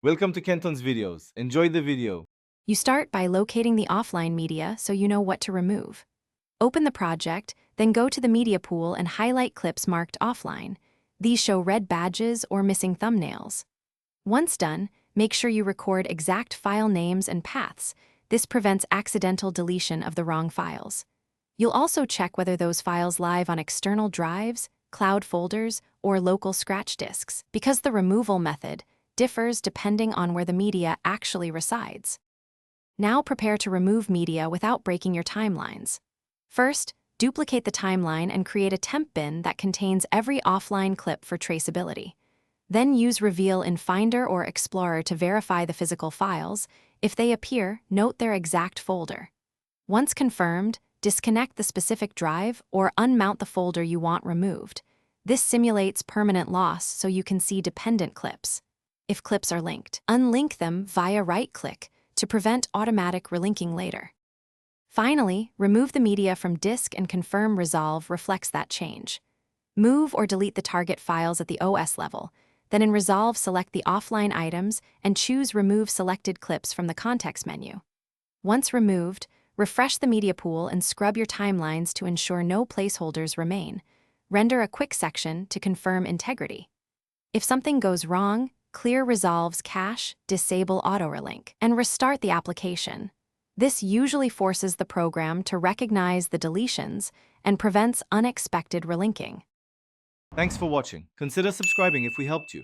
Welcome to Kenton's videos. Enjoy the video. You start by locating the offline media so you know what to remove. Open the project, then go to the media pool and highlight clips marked offline. These show red badges or missing thumbnails. Once done, make sure you record exact file names and paths. This prevents accidental deletion of the wrong files. You'll also check whether those files live on external drives, cloud folders, or local scratch disks, because the removal method differs depending on where the media actually resides. Now prepare to remove media without breaking your timelines. First, duplicate the timeline and create a temp bin that contains every offline clip for traceability. Then use Reveal in Finder or Explorer to verify the physical files. If they appear, note their exact folder. Once confirmed, disconnect the specific drive or unmount the folder you want removed. This simulates permanent loss so you can see dependent clips. If clips are linked, unlink them via right-click to prevent automatic relinking later. Finally, remove the media from disk and confirm Resolve reflects that change. Move or delete the target files at the OS level. Then in Resolve, select the offline items and choose Remove Selected Clips from the context menu. Once removed, refresh the media pool and scrub your timelines to ensure no placeholders remain. Render a quick section to confirm integrity. If something goes wrong, clear Resolve's cache, disable auto-relink, and restart the application. This usually forces the program to recognize the deletions and prevents unexpected relinking. Thanks for watching. Consider subscribing if we helped you.